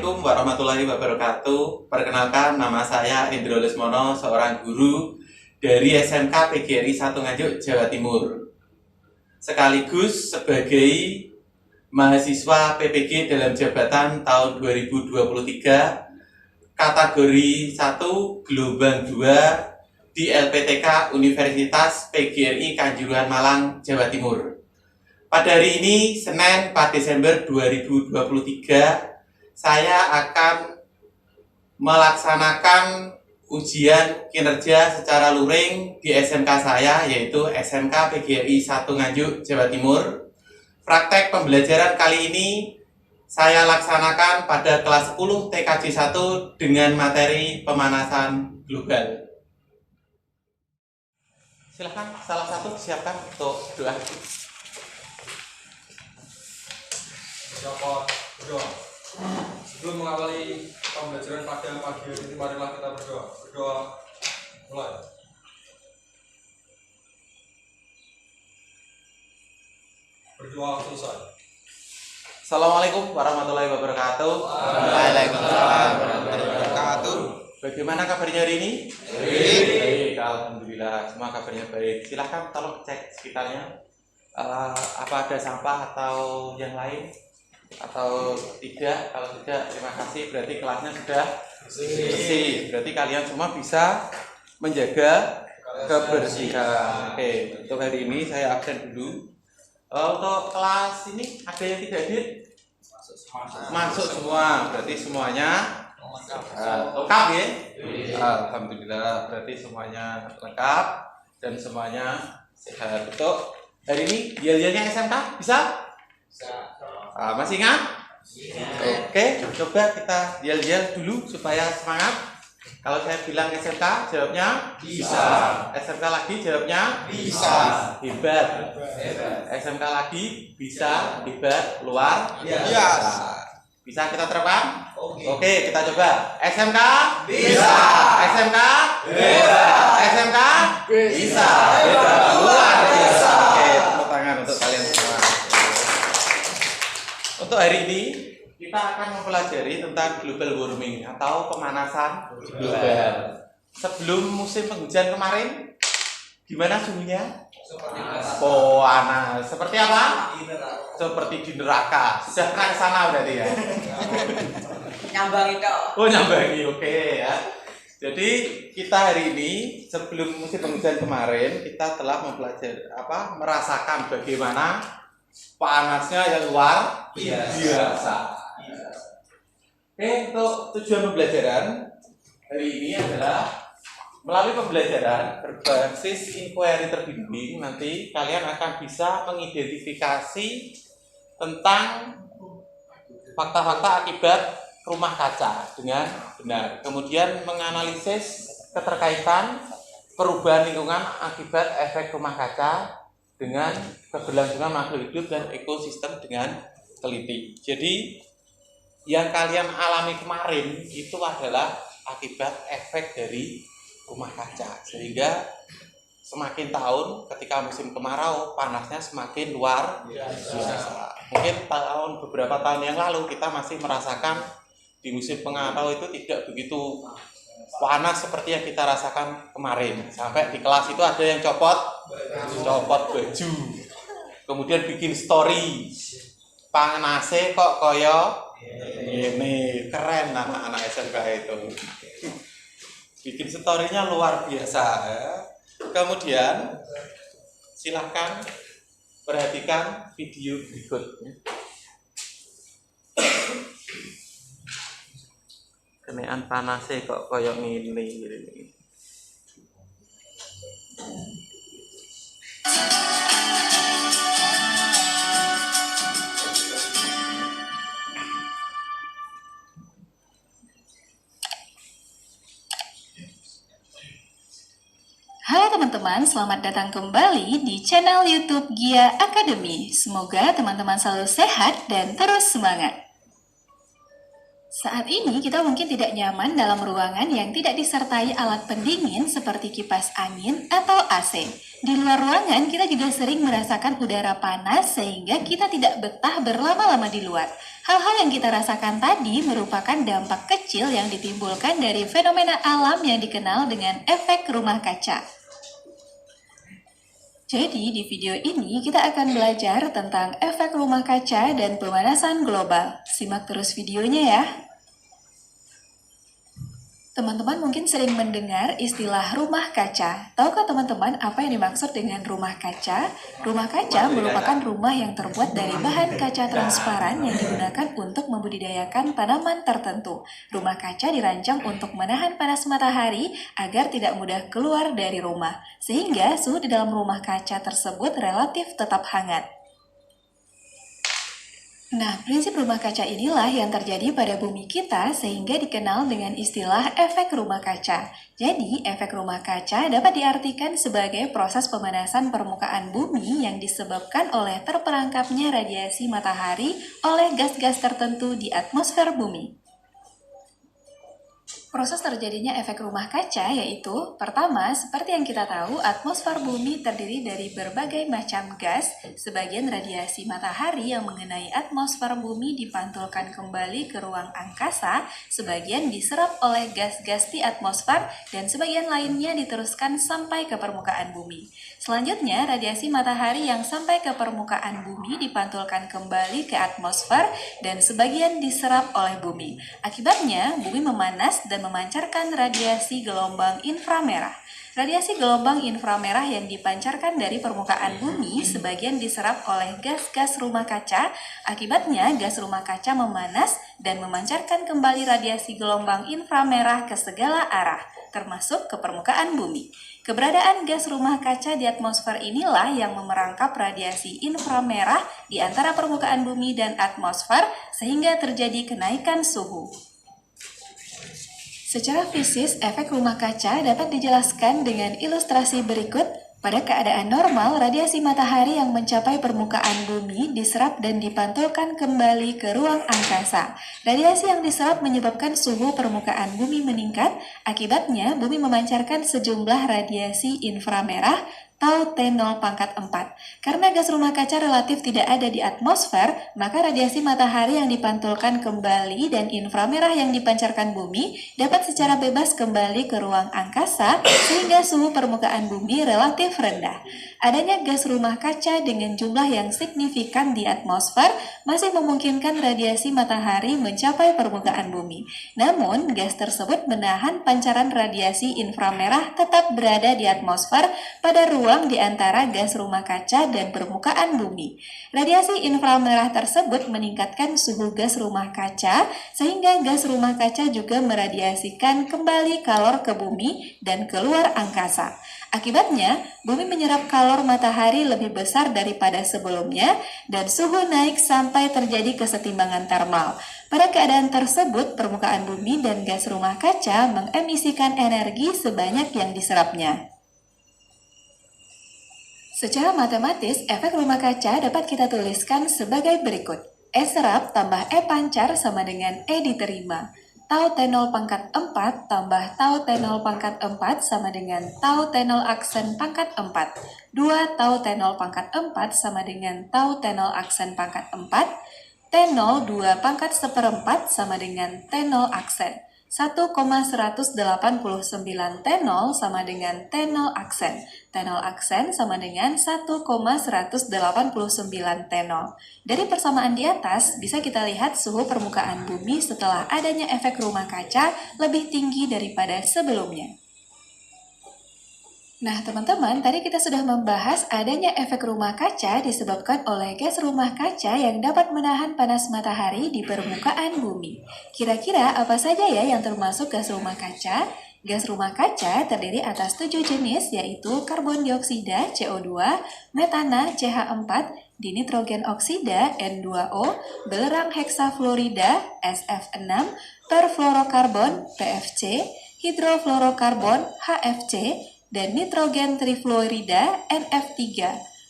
Assalamualaikum warahmatullahi wabarakatuh. Perkenalkan, nama saya Indro Lesmono, seorang guru dari SMK PGRI 1 Nganjuk, Jawa Timur. Sekaligus sebagai mahasiswa PPG dalam jabatan tahun 2023, kategori 1 gelombang 2 di LPTK Universitas PGRI Kanjuruhan Malang, Jawa Timur. Pada hari ini, Senin 4 Desember 2023, saya akan melaksanakan ujian kinerja secara luring di SMK saya, yaitu SMK PGRI 1 Nganjuk, Jawa Timur. Praktek pembelajaran kali ini saya laksanakan pada kelas 10 TKJ 1 dengan materi pemanasan global. Silahkan salah satu siapkan untuk doa. Berdoa. Sebelum mengawali pembelajaran pada pagi hari ini, marilah kita berdoa. Berdoa mulai. Berdoa selesai. Assalamualaikum warahmatullahi wabarakatuh. Waalaikumsalam warahmatullahi wabarakatuh. Bagaimana kabarnya hari ini? Baik, alhamdulillah, semua kabarnya baik. Silahkan tolong cek sekitarnya, apa ada sampah atau yang lain atau tidak. Kalau tidak, terima kasih, berarti kelasnya sudah bersih. Berarti kalian semua bisa menjaga kebersihan. Oke, untuk hari ini saya absen dulu. Untuk kelas ini ada yang tidak hadir? Masuk semua, berarti semuanya lengkap ya? Alhamdulillah, berarti semuanya lengkap dan semuanya sehat. Untuk hari ini yel-yelnya SMK bisa? Masih ingat? Oke, coba kita yel-yel dulu supaya semangat. Kalau saya bilang SMK, jawabnya bisa. SMK lagi, jawabnya bisa. Hebat. SMK lagi, bisa. Hebat. Luar biasa. Bisa kita terapkan? Oke, kita coba. SMK bisa. SMK hebat. SMK bisa. Hebat. Luar biasa. Oke, tepuk tangan untuk kalian semua. Untuk hari ini kita akan mempelajari tentang global warming atau pemanasan global. Sebelum musim penghujan kemarin, gimana suhunya? Panas. Seperti apa? Seperti di neraka. Sudah pernah ke sana berarti ya? Nyambangi kok. Oh, nyambangi, oke ya. Jadi kita hari ini sebelum musim penghujan kemarin kita telah mempelajari merasakan bagaimana panasnya yang luar biasa. Oke, untuk tujuan pembelajaran hari ini adalah melalui pembelajaran berbasis inquiry terbimbing, nanti kalian akan bisa mengidentifikasi tentang fakta-fakta akibat rumah kaca dengan benar. Kemudian menganalisis keterkaitan perubahan lingkungan akibat efek rumah kaca dengan keberlangsungan makhluk hidup dan ekosistem dengan teliti. Jadi yang kalian alami kemarin itu adalah akibat efek dari rumah kaca, sehingga semakin tahun ketika musim kemarau panasnya semakin luar biasa. Mungkin beberapa tahun yang lalu kita masih merasakan di musim kemarau itu tidak begitu panas seperti yang kita rasakan kemarin. Sampai di kelas itu ada yang copot baju, kemudian bikin story, panase kok koyo ini, keren anak-anak SMK itu. Bikin story-nya luar biasa ya. Kemudian silahkan perhatikan video berikutnya. Kenean panase kok koyo ngene iki. Halo teman-teman, selamat datang kembali di channel YouTube Gia Academy. Semoga teman-teman selalu sehat dan terus semangat. Saat ini kita mungkin tidak nyaman dalam ruangan yang tidak disertai alat pendingin seperti kipas angin atau AC. Di luar ruangan kita juga sering merasakan udara panas sehingga kita tidak betah berlama-lama di luar. Hal-hal yang kita rasakan tadi merupakan dampak kecil yang ditimbulkan dari fenomena alam yang dikenal dengan efek rumah kaca. Jadi di video ini kita akan belajar tentang efek rumah kaca dan pemanasan global. Simak terus videonya ya. Teman-teman mungkin sering mendengar istilah rumah kaca. Tahukah teman-teman apa yang dimaksud dengan rumah kaca? Rumah kaca merupakan rumah yang terbuat dari bahan kaca transparan yang digunakan untuk membudidayakan tanaman tertentu. Rumah kaca dirancang untuk menahan panas matahari agar tidak mudah keluar dari rumah, sehingga suhu di dalam rumah kaca tersebut relatif tetap hangat. Nah, prinsip rumah kaca inilah yang terjadi pada bumi kita sehingga dikenal dengan istilah efek rumah kaca. Jadi, efek rumah kaca dapat diartikan sebagai proses pemanasan permukaan bumi yang disebabkan oleh terperangkapnya radiasi matahari oleh gas-gas tertentu di atmosfer bumi. Proses terjadinya efek rumah kaca yaitu, pertama, seperti yang kita tahu, atmosfer bumi terdiri dari berbagai macam gas. Sebagian radiasi matahari yang mengenai atmosfer bumi dipantulkan kembali ke ruang angkasa, sebagian diserap oleh gas-gas di atmosfer, dan sebagian lainnya diteruskan sampai ke permukaan bumi. Selanjutnya, radiasi matahari yang sampai ke permukaan bumi dipantulkan kembali ke atmosfer, dan sebagian diserap oleh bumi. Akibatnya, bumi memanas dan memancarkan radiasi gelombang inframerah. Radiasi gelombang inframerah yang dipancarkan dari permukaan bumi sebagian diserap oleh gas-gas rumah kaca. Akibatnya, gas rumah kaca memanas dan memancarkan kembali radiasi gelombang inframerah ke segala arah, termasuk ke permukaan bumi. Keberadaan gas rumah kaca di atmosfer inilah yang memerangkap radiasi inframerah di antara permukaan bumi dan atmosfer sehingga terjadi kenaikan suhu. Secara fisik, efek rumah kaca dapat dijelaskan dengan ilustrasi berikut. Pada keadaan normal, radiasi matahari yang mencapai permukaan bumi diserap dan dipantulkan kembali ke ruang angkasa. Radiasi yang diserap menyebabkan suhu permukaan bumi meningkat. Akibatnya, bumi memancarkan sejumlah radiasi inframerah atau T0.4. Karena gas rumah kaca relatif tidak ada di atmosfer, maka radiasi matahari yang dipantulkan kembali dan inframerah yang dipancarkan bumi dapat secara bebas kembali ke ruang angkasa sehingga suhu permukaan bumi relatif rendah. Adanya gas rumah kaca dengan jumlah yang signifikan di atmosfer masih memungkinkan radiasi matahari mencapai permukaan bumi. Namun, gas tersebut menahan pancaran radiasi inframerah tetap berada di atmosfer pada ruang di antara gas rumah kaca dan permukaan bumi. Radiasi inframerah tersebut meningkatkan suhu gas rumah kaca sehingga gas rumah kaca juga meradiasikan kembali kalor ke bumi dan keluar angkasa. Akibatnya, bumi menyerap kalor matahari lebih besar daripada sebelumnya dan suhu naik sampai terjadi kesetimbangan termal. Pada keadaan tersebut, permukaan bumi dan gas rumah kaca mengemisikan energi sebanyak yang diserapnya. Secara matematis, efek rumah kaca dapat kita tuliskan sebagai berikut. E serap tambah E pancar sama dengan E diterima. Tau T0 pangkat 4 tambah Tau T0 pangkat 4 sama dengan Tau T0 aksen pangkat 4. 2 Tau T0 pangkat 4 sama dengan Tau T0 aksen pangkat 4. T0 2 pangkat 1/4 sama dengan T0 aksen. 1,189 T0 sama dengan T0 aksen. T0 aksen sama dengan 1,189 T0. Dari persamaan di atas, bisa kita lihat suhu permukaan bumi setelah adanya efek rumah kaca lebih tinggi daripada sebelumnya. Nah, teman-teman, tadi kita sudah membahas adanya efek rumah kaca disebabkan oleh gas rumah kaca yang dapat menahan panas matahari di permukaan bumi. Kira-kira apa saja ya yang termasuk gas rumah kaca? Gas rumah kaca terdiri atas 7 jenis yaitu karbon dioksida CO2, metana CH4, dinitrogen oksida N2O, belerang heksafluorida SF6, perfluorokarbon PFC, hidrofluorokarbon HFC, dan nitrogen trifluorida NF3.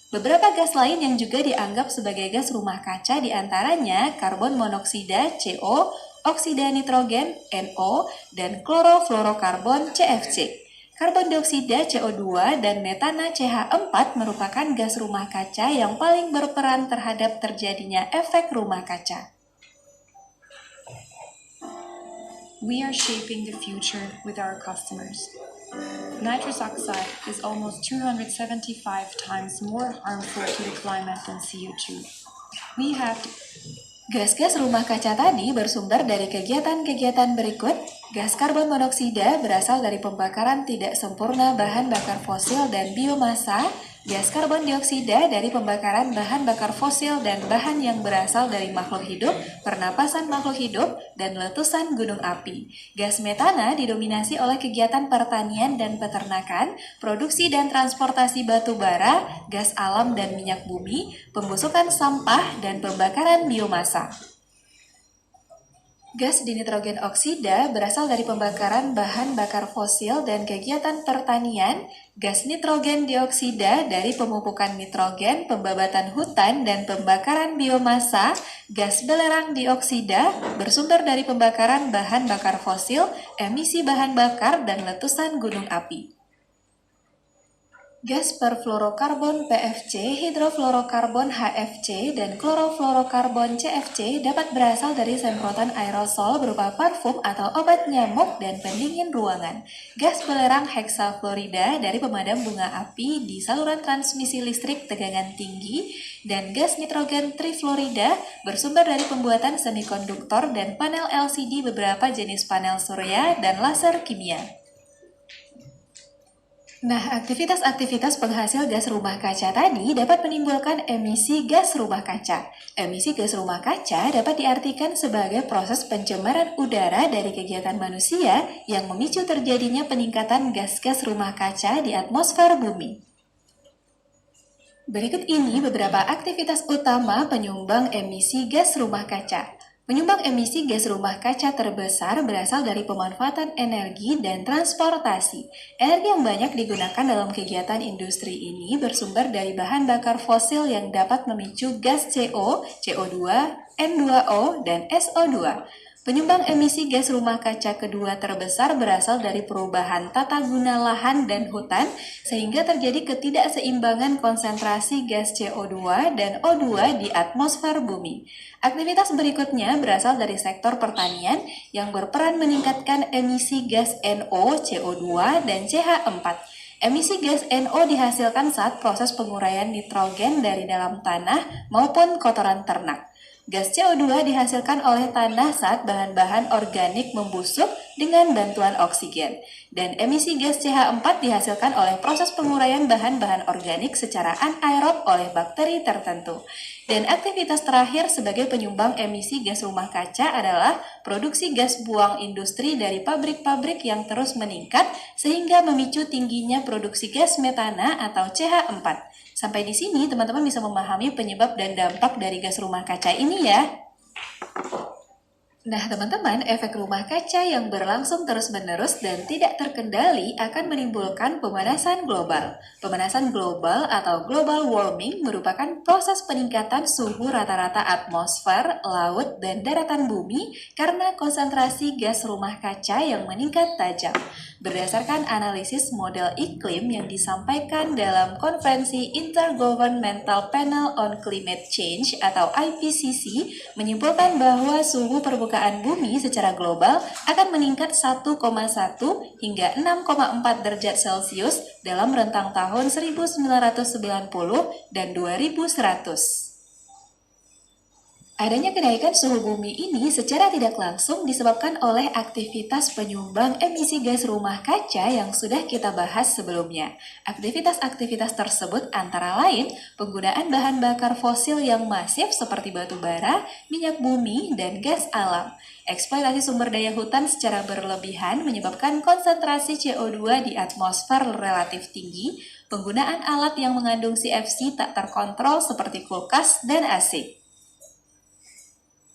Beberapa gas lain yang juga dianggap sebagai gas rumah kaca diantaranya karbon monoksida CO, oksida nitrogen NO, dan klorofluorokarbon CFC. Karbon dioksida CO2 dan metana CH4 merupakan gas rumah kaca yang paling berperan terhadap terjadinya efek rumah kaca. We are shaping the future with our customers. Nitrous oxide is almost 275 times more harmful to the climate than CO2. We have Gas-gas rumah kaca tadi bersumber dari kegiatan-kegiatan berikut. Gas karbon monoksida berasal dari pembakaran tidak sempurna bahan bakar fosil dan biomasa. Gas karbon dioksida dari pembakaran bahan bakar fosil dan bahan yang berasal dari makhluk hidup, pernapasan makhluk hidup, dan letusan gunung api. Gas metana didominasi oleh kegiatan pertanian dan peternakan, produksi dan transportasi batu bara, gas alam dan minyak bumi, pembusukan sampah, dan pembakaran biomasa. Gas dinitrogen oksida berasal dari pembakaran bahan bakar fosil dan kegiatan pertanian. Gas nitrogen dioksida dari pemupukan nitrogen, pembabatan hutan, dan pembakaran biomasa. Gas belerang dioksida bersumber dari pembakaran bahan bakar fosil, emisi bahan bakar, dan letusan gunung api. Gas perfluorokarbon PFC, hidrofluorokarbon HFC, dan klorofluorokarbon CFC dapat berasal dari semprotan aerosol berupa parfum atau obat nyamuk dan pendingin ruangan. Gas belerang heksafluorida dari pemadam bunga api di saluran transmisi listrik tegangan tinggi, dan gas nitrogen trifluorida bersumber dari pembuatan semikonduktor dan panel LCD beberapa jenis panel surya dan laser kimia. Nah, aktivitas-aktivitas penghasil gas rumah kaca tadi dapat menimbulkan emisi gas rumah kaca. Emisi gas rumah kaca dapat diartikan sebagai proses pencemaran udara dari kegiatan manusia yang memicu terjadinya peningkatan gas-gas rumah kaca di atmosfer bumi. Berikut ini beberapa aktivitas utama penyumbang emisi gas rumah kaca. Penyumbang emisi gas rumah kaca terbesar berasal dari pemanfaatan energi dan transportasi. Energi yang banyak digunakan dalam kegiatan industri ini bersumber dari bahan bakar fosil yang dapat memicu gas CO, CO2, N2O, dan SO2. Penyumbang emisi gas rumah kaca kedua terbesar berasal dari perubahan tata guna lahan dan hutan, sehingga terjadi ketidakseimbangan konsentrasi gas CO2 dan O2 di atmosfer bumi. Aktivitas berikutnya berasal dari sektor pertanian yang berperan meningkatkan emisi gas NO, CO2, dan CH4. Emisi gas NO dihasilkan saat proses penguraian nitrogen dari dalam tanah maupun kotoran ternak. Gas CO2 dihasilkan oleh tanah saat bahan-bahan organik membusuk dengan bantuan oksigen. Dan emisi gas CH4 dihasilkan oleh proses penguraian bahan-bahan organik secara anaerob oleh bakteri tertentu. Dan aktivitas terakhir sebagai penyumbang emisi gas rumah kaca adalah produksi gas buang industri dari pabrik-pabrik yang terus meningkat sehingga memicu tingginya produksi gas metana atau CH4. Sampai di sini teman-teman bisa memahami penyebab dan dampak dari gas rumah kaca ini ya. Nah teman-teman, efek rumah kaca yang berlangsung terus-menerus dan tidak terkendali akan menimbulkan pemanasan global. Pemanasan global atau global warming merupakan proses peningkatan suhu rata-rata atmosfer, laut, dan daratan bumi karena konsentrasi gas rumah kaca yang meningkat tajam. Berdasarkan analisis model iklim yang disampaikan dalam Konferensi Intergovernmental Panel on Climate Change atau IPCC menyimpulkan bahwa suhu permukaan bumi secara global akan meningkat 1,1 hingga 6,4 derajat Celcius dalam rentang tahun 1990 dan 2100. Adanya kenaikan suhu bumi ini secara tidak langsung disebabkan oleh aktivitas penyumbang emisi gas rumah kaca yang sudah kita bahas sebelumnya. Aktivitas-aktivitas tersebut antara lain penggunaan bahan bakar fosil yang masif seperti batu bara, minyak bumi, dan gas alam. Eksploitasi sumber daya hutan secara berlebihan menyebabkan konsentrasi CO2 di atmosfer relatif tinggi, penggunaan alat yang mengandung CFC tak terkontrol seperti kulkas dan AC.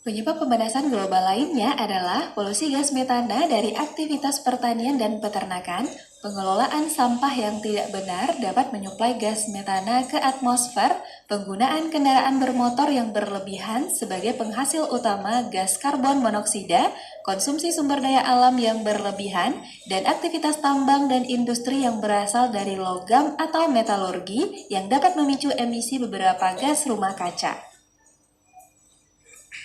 Penyebab pemanasan global lainnya adalah polusi gas metana dari aktivitas pertanian dan peternakan, Pengelolaan sampah yang tidak benar dapat menyuplai gas metana ke atmosfer, penggunaan kendaraan bermotor yang berlebihan sebagai penghasil utama gas karbon monoksida, konsumsi sumber daya alam yang berlebihan, dan aktivitas tambang dan industri yang berasal dari logam atau metalurgi yang dapat memicu emisi beberapa gas rumah kaca.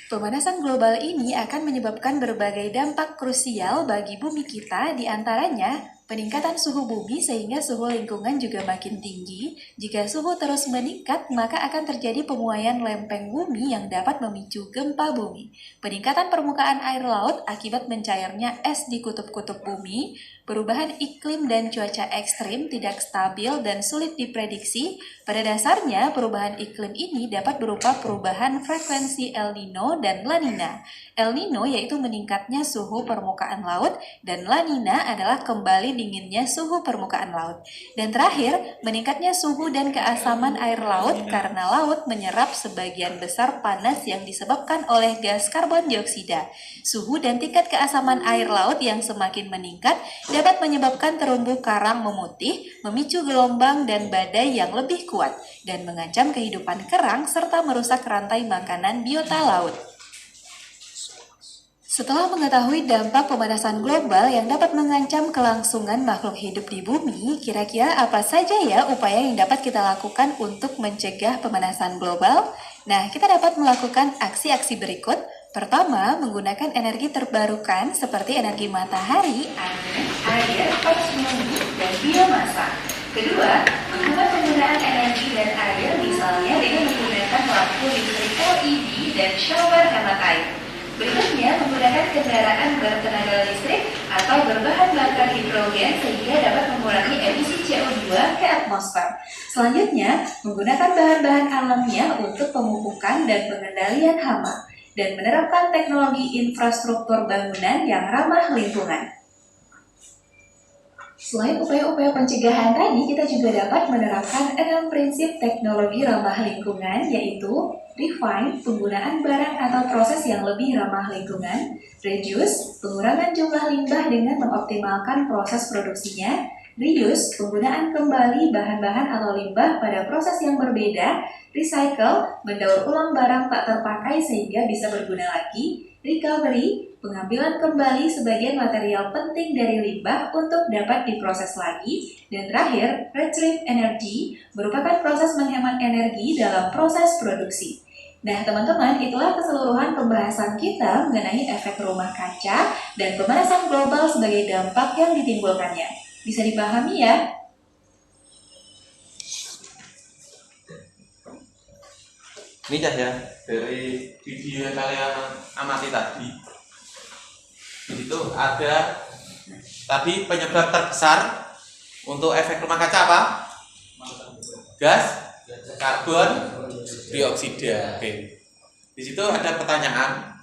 Pemanasan global ini akan menyebabkan berbagai dampak krusial bagi bumi kita, diantaranya peningkatan suhu bumi sehingga suhu lingkungan juga makin tinggi. Jika suhu terus meningkat, maka akan terjadi pemuaian lempeng bumi yang dapat memicu gempa bumi. Peningkatan permukaan air laut akibat mencairnya es di kutub-kutub bumi, perubahan iklim dan cuaca ekstrim tidak stabil dan sulit diprediksi. Pada dasarnya, perubahan iklim ini dapat berupa perubahan frekuensi El Nino dan La Nina. El Nino yaitu meningkatnya suhu permukaan laut, dan La Nina adalah kembali dinginnya suhu permukaan laut. Dan terakhir, meningkatnya suhu dan keasaman air laut karena laut menyerap sebagian besar panas yang disebabkan oleh gas karbon dioksida. Suhu dan tingkat keasaman air laut yang semakin meningkat dapat menyebabkan terumbu karang memutih, memicu gelombang dan badai yang lebih kuat, dan mengancam kehidupan kerang serta merusak rantai makanan biota laut. Setelah mengetahui dampak pemanasan global yang dapat mengancam kelangsungan makhluk hidup di bumi, kira-kira apa saja ya upaya yang dapat kita lakukan untuk mencegah pemanasan global? Nah, kita dapat melakukan aksi-aksi berikut. Pertama, menggunakan energi terbarukan seperti energi matahari, angin, air, panas bumi, dan biomasa. Kedua, menghemat penggunaan energi dan air, misalnya dengan menggunakan lampu listrik LED dan shower hemat air. Berikutnya, menggunakan kendaraan bertenaga listrik atau berbahan bakar hidrogen sehingga dapat mengurangi emisi CO2 ke atmosfer. Selanjutnya, menggunakan bahan-bahan alamiah untuk pemupukan dan pengendalian hama, dan menerapkan teknologi infrastruktur bangunan yang ramah lingkungan. Selain upaya-upaya pencegahan tadi, kita juga dapat menerapkan 6 prinsip teknologi ramah lingkungan, yaitu refine, penggunaan barang atau proses yang lebih ramah lingkungan; reduce, pengurangan jumlah limbah dengan mengoptimalkan proses produksinya; reuse, penggunaan kembali bahan-bahan atau limbah pada proses yang berbeda; recycle, mendaur ulang barang tak terpakai sehingga bisa berguna lagi; recovery, pengambilan kembali sebagian material penting dari limbah untuk dapat diproses lagi; dan terakhir, retrieve energy, merupakan proses menghemat energi dalam proses produksi. Nah, teman-teman, itulah keseluruhan pembahasan kita mengenai efek rumah kaca dan pemanasan global sebagai dampak yang ditimbulkannya. Bisa dipahami ya? Ini ya dari video yang kalian amati tadi. Di situ ada tadi penyebab terbesar untuk efek rumah kaca apa? Gas karbon dioksida. Oke. Di situ ada pertanyaan,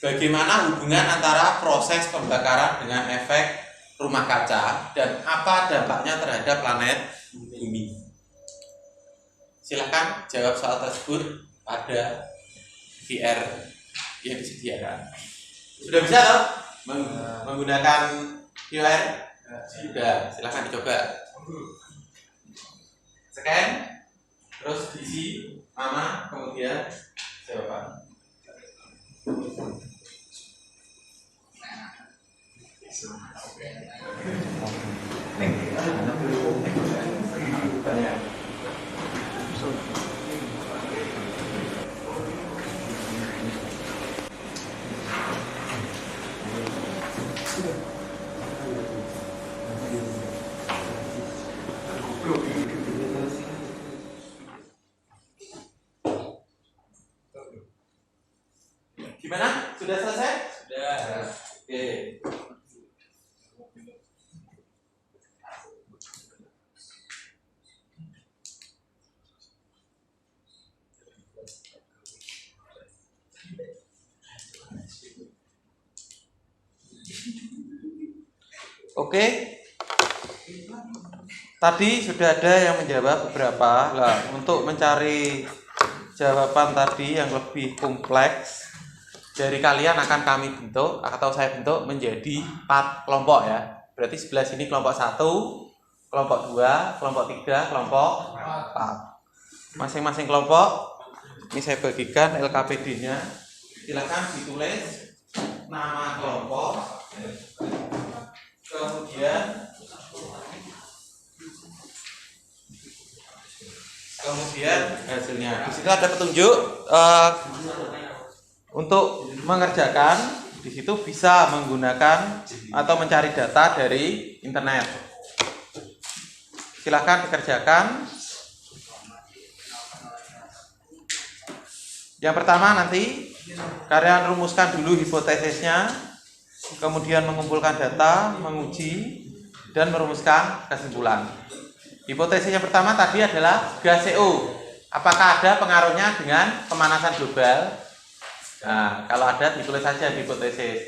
bagaimana hubungan antara proses pembakaran dengan efek rumah kaca dan apa dampaknya terhadap planet bumi? Silakan jawab soal tersebut pada VR yang disediakan. Sudah bisa toh menggunakan VR? Sudah, silakan dicoba. Scan, terus isi nama, kemudian jawaban. Gimana? Sudah selesai? Sudah. Oke. Oke. Tadi sudah ada yang menjawab beberapa. Lah, untuk mencari jawaban tadi yang lebih kompleks, dari kalian akan kami bentuk atau saya bentuk menjadi 4 kelompok ya. Berarti sebelah sini kelompok 1, kelompok 2, kelompok 3, kelompok 4. Masing-masing kelompok ini saya bagikan LKPD-nya. Silakan ditulis nama kelompok, kemudian hasilnya. Di situ ada petunjuk untuk mengerjakan. Di situ bisa menggunakan atau mencari data dari internet. Silakan dikerjakan. Yang pertama nanti kalian rumuskan dulu hipotesisnya, kemudian mengumpulkan data, menguji, dan merumuskan kesimpulan. Hipotesis yang pertama tadi adalah gas CO. Apakah ada pengaruhnya dengan pemanasan global? Nah, kalau ada ditulis saja hipotesis.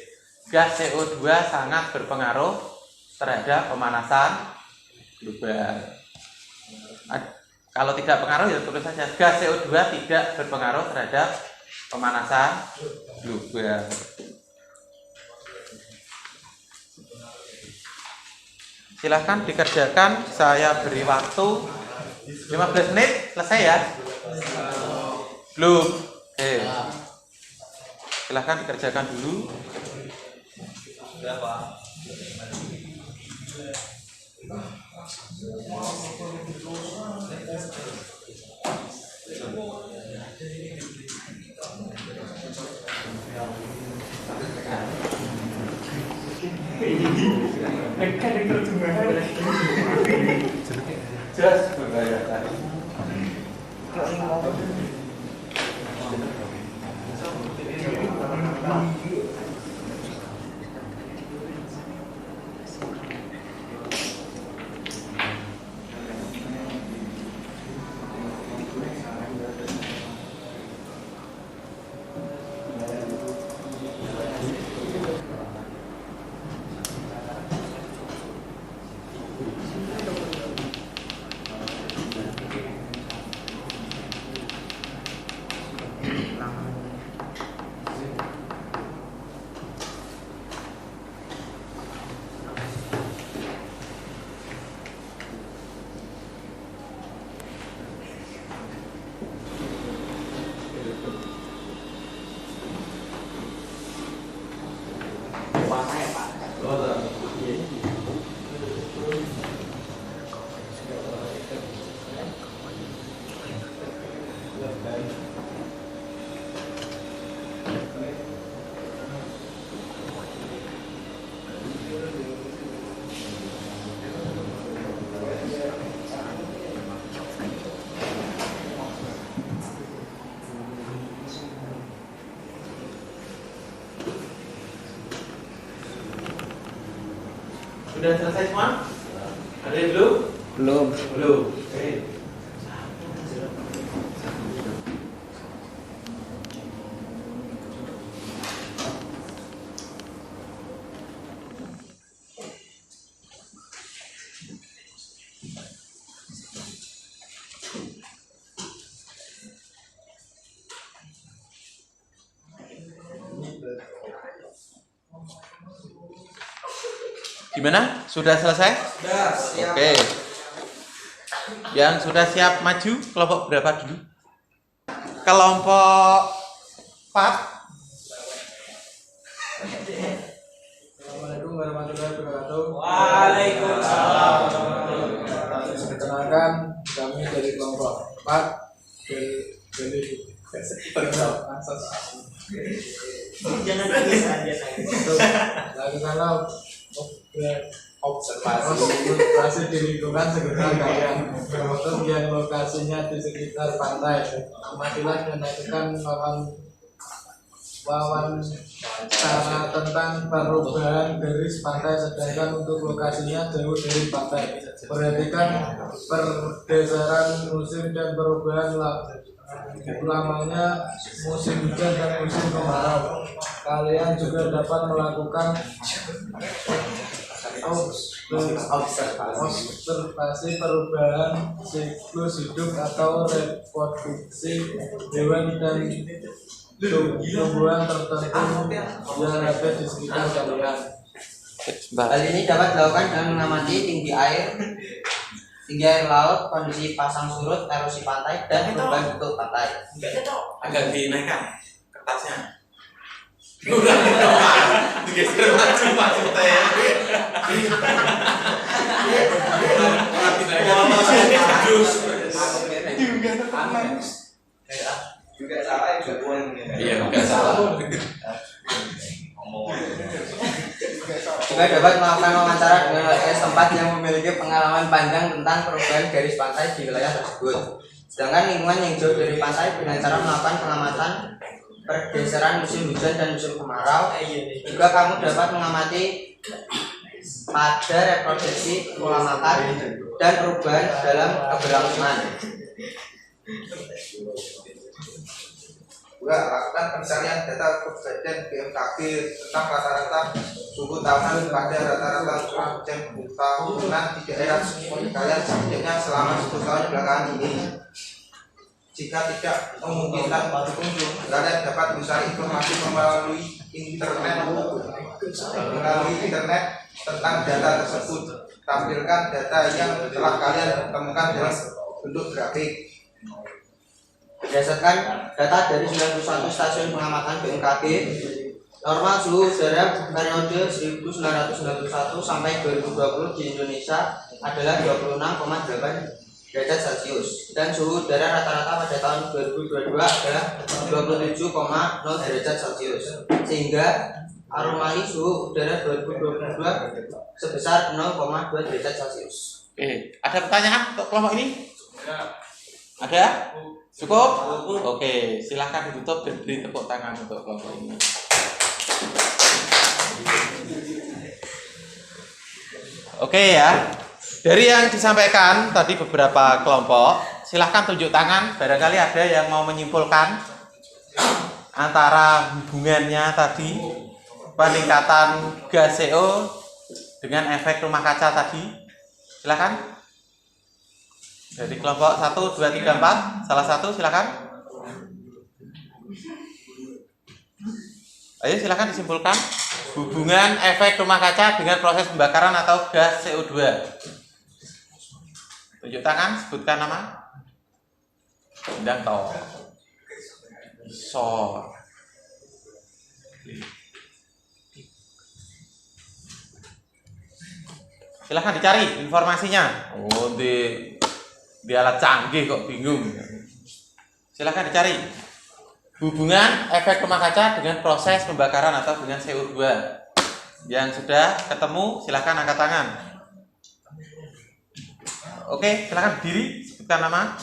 Gas CO2 sangat berpengaruh terhadap pemanasan global. Kalau tidak pengaruh ya tulis saja gas CO2 tidak berpengaruh terhadap pemanasan global. Silahkan dikerjakan, saya beri waktu 15 menit, selesai ya? Belum? Oke. Silahkan dikerjakan dulu. Jelas membahayakan. Sudah selesai semua? Ada yang belum? Belum. Belum. Oke. Gimana? Sudah selesai? Sudah siap. Oke. Yang sudah siap maju, kelompok berapa dulu? Kelompok 4. Assalamualaikum warahmatullahi wabarakatuh. Waalaikumsalam. Perkenalkan, kami dari kelompok 4 dari lakukanlah observasi di lingkungan sekitar kalian. Kemudian lokasinya di sekitar pantai. Amatilah dan lakukan wawancara tentang perubahan garis pantai, sedangkan untuk lokasinya jauh dari pantai. Perhatikan pergeseran musim dan perubahan lamanya musim hujan dan musim kemarau. Kalian juga dapat melakukan observasi perubahan siklus hidup atau reproduksi hewan dan tumbuhan tertentu yang ada di sekitar kalian. Hal ini dapat dilakukan dengan mengamati tinggi air, tinggi air laut, kondisi pasang surut, erosi pantai, dan perubahan bentuk pantai. Agak dinaikkan kertasnya. Digeser maju maksudnya. Juga salah juga pun. Iya, enggak salah. Juga dapat melakukan wawancara dengan warga setempat yang memiliki pengalaman panjang tentang perubahan garis pantai di wilayah tersebut. Sedangkan lingkungan yang jauh dari pantai dengan cara melakukan pengamatan pergeseran musim hujan dan musim kemarau. Juga kamu dapat mengamati pada reproduksi pola makan dan perubahan dalam keberlangsungan. Juga lakukan pencarian data keberadaan BMKG tentang rata-rata suhu tahunan pada rata-rata curah hujan tahunan di daerah kalian setidaknya selama 10 tahun belakangan ini. Jika tidak memungkinkan berkunjung, kalian dapat mencari informasi melalui internet tentang data tersebut. Tampilkan data yang telah kalian temukan dalam bentuk grafik. Berdasarkan data dari 91 stasiun pengamatan BMKG, normal suhu udara periode 1991 sampai 2020 di Indonesia adalah 26,8 derajat Celcius dan suhu udara rata-rata pada tahun 2022 adalah 27,0 derajat Celcius, sehingga anomali suhu udara 2022 sebesar 0,2 derajat Celcius. Oke, ada pertanyaan untuk kelompok ini? Ada? Cukup? Oke, silahkan ditutup dan beri tepuk tangan untuk kelompok ini. Oke ya. Dari yang disampaikan tadi beberapa kelompok, silahkan tunjuk tangan. Barangkali ada yang mau menyimpulkan antara hubungannya tadi peningkatan gas CO dengan efek rumah kaca tadi. Silahkan. Dari kelompok 1, 2, 3, 4, salah satu silahkan. Ayo silahkan disimpulkan hubungan efek rumah kaca dengan proses pembakaran atau gas CO2. Tunjuk tangan, sebutkan nama. Indang toh. Sor. Silahkan dicari informasinya. Oh, di alat canggih kok bingung. Silahkan dicari hubungan efek rumah kaca dengan proses pembakaran atau dengan CO2. Yang sudah ketemu silahkan angkat tangan. Oke, silahkan berdiri, sebutkan nama.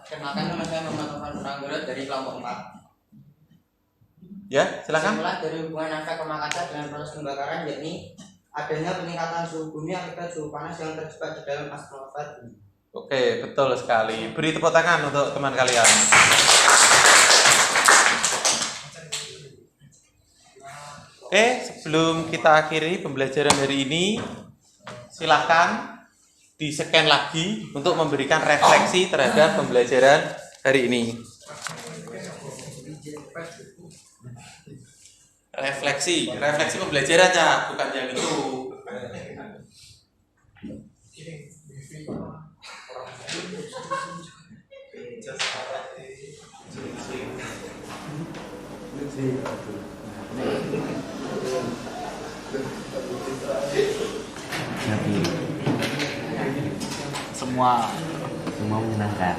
Kenalkan, nama saya Muhammad Taufan Pranggoro dari kelompok 4. Ya, silakan. Kesimpulan dari hubungan efek rumah kaca dengan proses pembakaran yakni adanya peningkatan suhu bumi akibat suhu panas yang terjebak di dalam atmosfer bumi. Oke, betul sekali. Beri tepuk tangan untuk teman kalian. Oke, sebelum kita akhiri pembelajaran hari ini, silahkan di-scan lagi untuk memberikan refleksi terhadap pembelajaran hari ini. Refleksi pembelajarannya, bukan yang itu. Semua menyenangkan.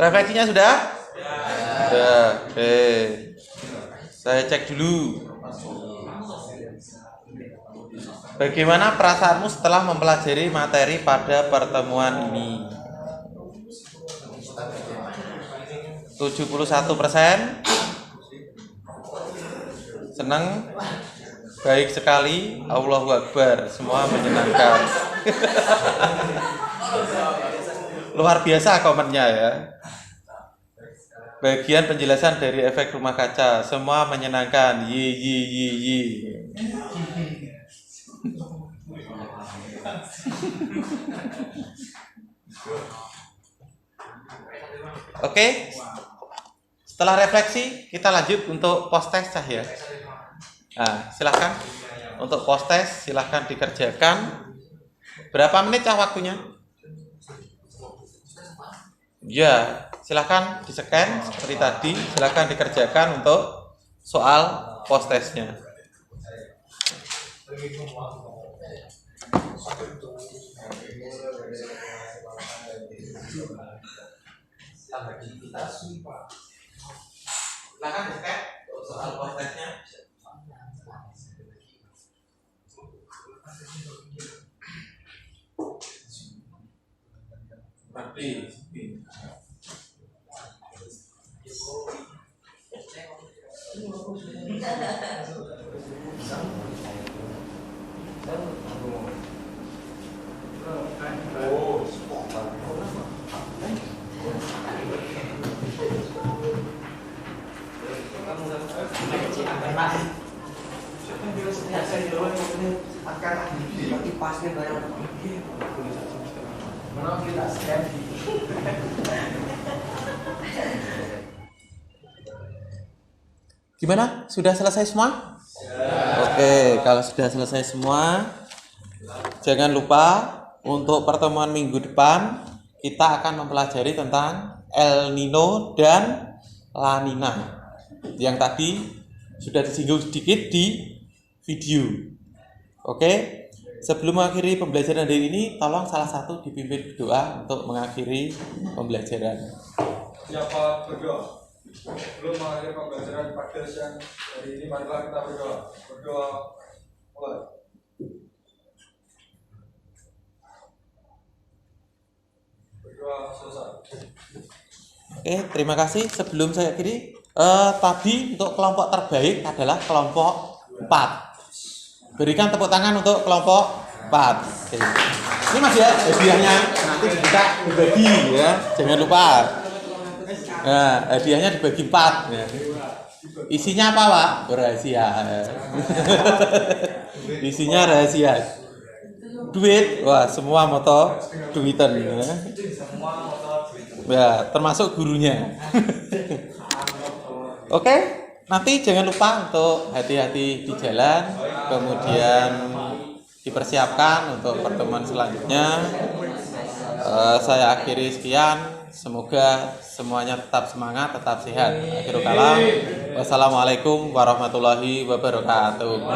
Refleksinya sudah? Sudah. Oke. Saya cek dulu. Bagaimana perasaanmu setelah mempelajari materi pada pertemuan ini? 71%, Senang? Baik sekali. Allahu Akbar. Semua menyenangkan. Luar biasa komennya ya. Bagian penjelasan dari efek rumah kaca. Semua menyenangkan. Yi. Oke. Setelah refleksi, kita lanjut untuk post test ya. Nah, silahkan untuk post test, silahkan dikerjakan. Berapa menit waktunya? Ya, silahkan di-scan seperti tadi. Silahkan dikerjakan untuk soal post testnya. Silahkan di-scan untuk soal post testnya. Gimana? Sudah selesai semua? Oke, kalau sudah selesai semua, jangan lupa untuk pertemuan minggu depan kita akan mempelajari tentang El Nino dan La Nina yang tadi sudah disinggung sedikit di video. Oke, sebelum mengakhiri pembelajaran hari ini, tolong salah satu dipimpin berdoa untuk mengakhiri pembelajaran. Siapa berdoa? Sebelum mengakhiri pembelajaran pada siang hari ini, marilah kita berdoa. Berdoa mulai. Berdoa selesai. Oke, terima kasih. Sebelum saya akhiri, tadi untuk kelompok terbaik adalah kelompok 4. Berikan tepuk tangan untuk kelompok 4. Oke. Ini masih ya hadiahnya, nanti kita dibagi ya, jangan lupa. Nah, hadiahnya dibagi 4 ya. Isinya apa, Pak? Rahasia. Isinya rahasia. Duit, wah semua moto duitan ya. Ya, termasuk gurunya. Oke, nanti jangan lupa untuk hati-hati di jalan, kemudian dipersiapkan untuk pertemuan selanjutnya. Saya akhiri sekian. Semoga semuanya tetap semangat, tetap sehat. Akhirul kalam. Wassalamualaikum warahmatullahi wabarakatuh.